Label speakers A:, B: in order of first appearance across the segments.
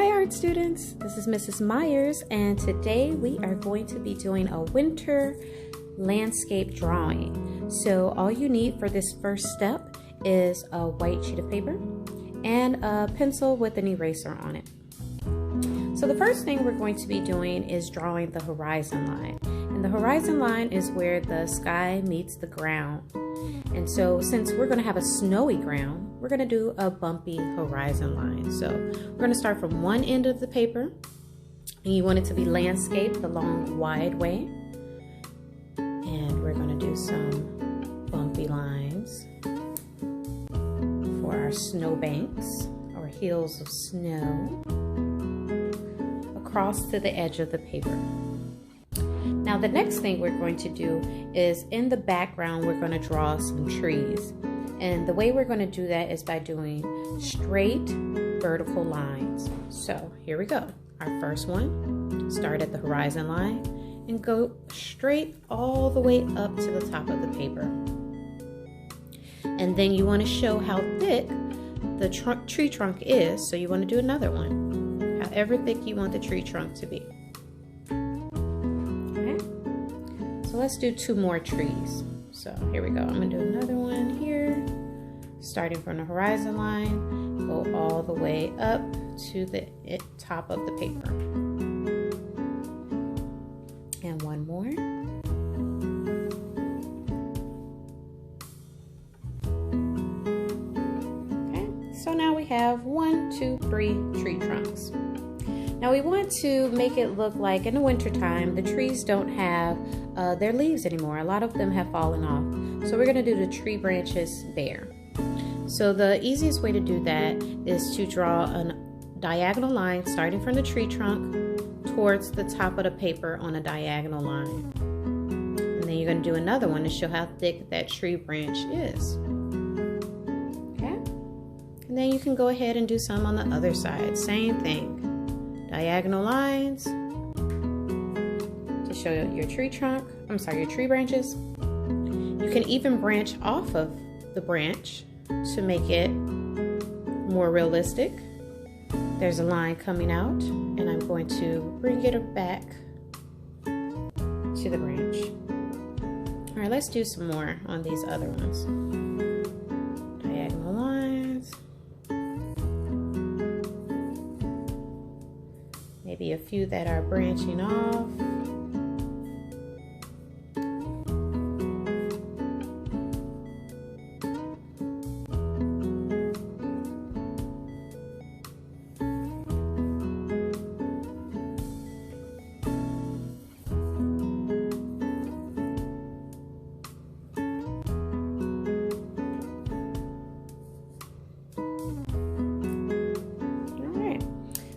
A: Hi art students, this is Mrs. Myers, and today we are going to be doing a winter landscape drawing. So all you need for this first step is a white sheet of paper and a pencil with an eraser on it. So the first thing we're going to be doing is drawing the horizon line. And the horizon line is where the sky meets the ground. And so since we're going to have a snowy ground, we're going to do a bumpy horizon line. So we're going to start from one end of the paper, and you want it to be landscaped the long, wide way. And we're going to do some bumpy lines for our snow banks, or hills of snow, across to the edge of the paper. Now the next thing we're going to do is in the background we're going to draw some trees. And the way we're going to do that is by doing straight vertical lines. So here we go. Our first one, start at the horizon line and go straight all the way up to the top of the paper. And then you want to show how thick the tree trunk is, so you want to do another one, however thick you want the tree trunk to be. So let's do two more trees. So here we go. I'm gonna do another one here. Starting from the horizon line, go all the way up to the top of the paper. And one more. Okay, so now we have 1, 2, 3 tree trunks. Now we want to make it look like in the wintertime, the trees don't have their leaves anymore. A lot of them have fallen off. So we're gonna do the tree branches bare. So the easiest way to do that is to draw a diagonal line starting from the tree trunk towards the top of the paper on a diagonal line. And then you're gonna do another one to show how thick that tree branch is. Okay? And then you can go ahead and do some on the other side, same thing. Diagonal lines to show your tree trunk, your tree branches. You can even branch off of the branch to make it more realistic. There's a line coming out, and I'm going to bring it back to the branch. All right, let's do some more on these other ones. Diagonal lines. Maybe a few that are branching off.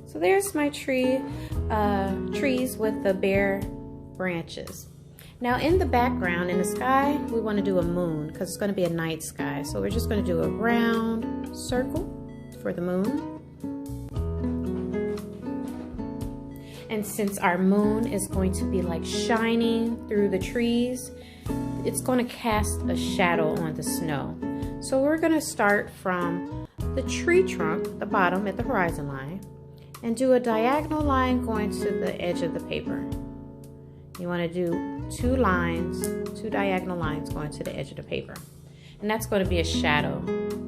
A: So there's my trees with the bare branches. Now in the background, in the sky, we want to do a moon because it's going to be a night sky. So we're just going to do a round circle for the moon. And since our moon is going to be like shining through the trees, it's going to cast a shadow on the snow. So we're going to start from the tree trunk, the bottom at the horizon line, and do a diagonal line going to the edge of the paper. You want to do two diagonal lines going to the edge of the paper. And that's going to be a shadow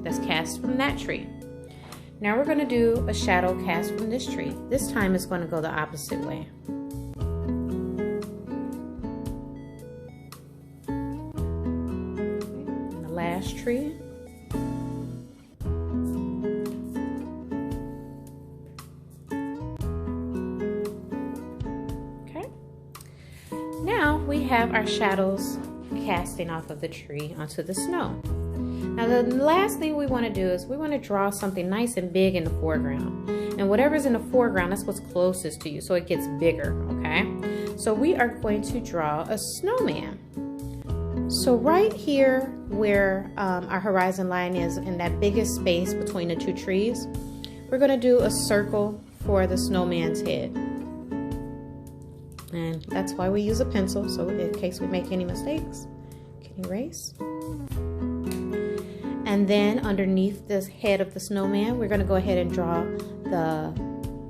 A: that's cast from that tree. Now we're going to do a shadow cast from this tree. This time it's going to go the opposite way. And the last tree. Now we have our shadows casting off of the tree onto the snow. Now the last thing we want to do is we want to draw something nice and big in the foreground. And whatever's in the foreground, that's what's closest to you, so it gets bigger, okay? So we are going to draw a snowman. So right here where our horizon line is, in that biggest space between the two trees, we're going to do a circle for the snowman's head. And that's why we use a pencil, so in case we make any mistakes, can erase. And then underneath this head of the snowman, we're going to go ahead and draw the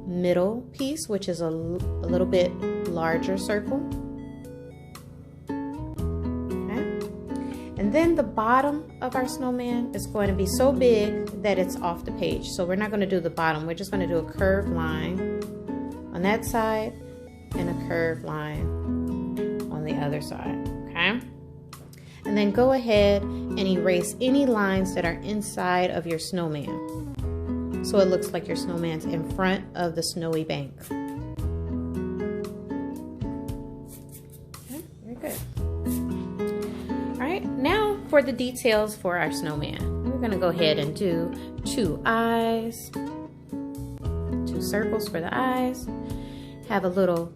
A: middle piece, which is a little bit larger circle. And then the bottom of our snowman is going to be so big that it's off the page. So we're not going to do the bottom. We're just going to do a curved line on that side and a curved line on the other side, okay? And then go ahead and erase any lines that are inside of your snowman, so it looks like your snowman's in front of the snowy bank. Okay, very good. Now for the details for our snowman. We're going to go ahead and do 2 eyes, 2 circles for the eyes, have a little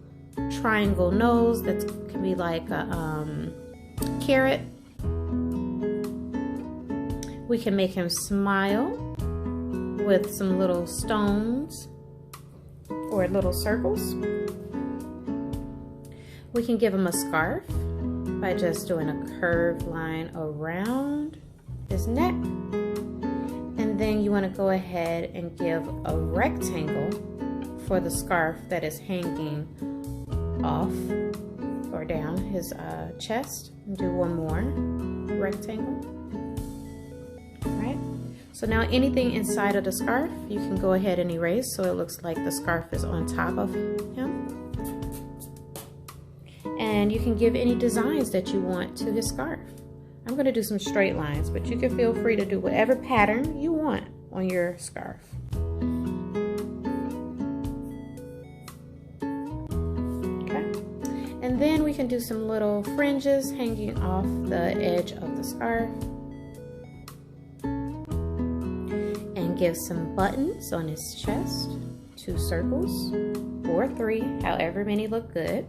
A: triangle nose that can be like a carrot. We can make him smile with some little stones or little circles. We can give him a scarf by just doing a curved line around his neck. And then you want to go ahead and give a rectangle for the scarf that is hanging off or down his chest. And do one more rectangle. All right. So now anything inside of the scarf, you can go ahead and erase so it looks like the scarf is on top of him. And you can give any designs that you want to his scarf. I'm going to do some straight lines, but you can feel free to do whatever pattern you want on your scarf. Okay. And then we can do some little fringes hanging off the edge of the scarf. And give some buttons on his chest, 2 circles or 3, however many look good.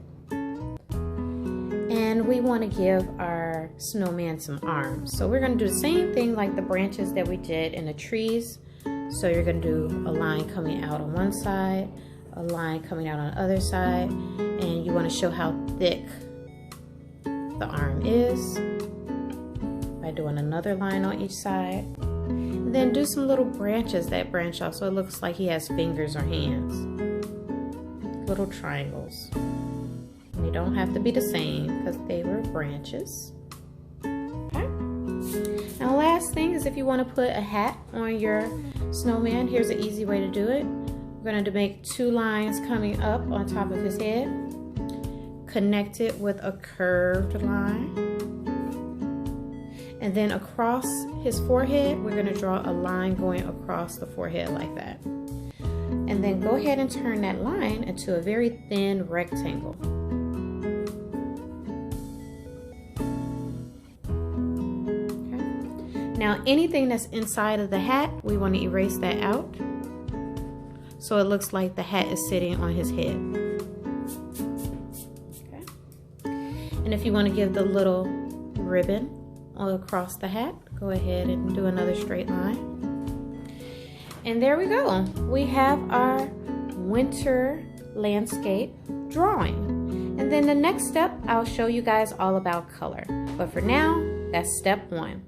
A: And we want to give our snowman some arms. So we're going to do the same thing like the branches that we did in the trees. So you're going to do a line coming out on one side, a line coming out on the other side, and you want to show how thick the arm is by doing another line on each side. And then do some little branches that branch off so it looks like he has fingers or hands. Little triangles. They don't have to be the same because they were branches. Okay. Now last thing is if you want to put a hat on your snowman, here's an easy way to do it. We're going to make 2 lines coming up on top of his head, connect it with a curved line, and then across his forehead we're going to draw a line going across the forehead like that. And then go ahead and turn that line into a very thin rectangle. Now anything that's inside of the hat, we want to erase that out so it looks like the hat is sitting on his head. Okay. And if you want to give the little ribbon all across the hat, go ahead and do another straight line. And there we go. We have our winter landscape drawing. And then the next step, I'll show you guys all about color. But for now, that's step 1.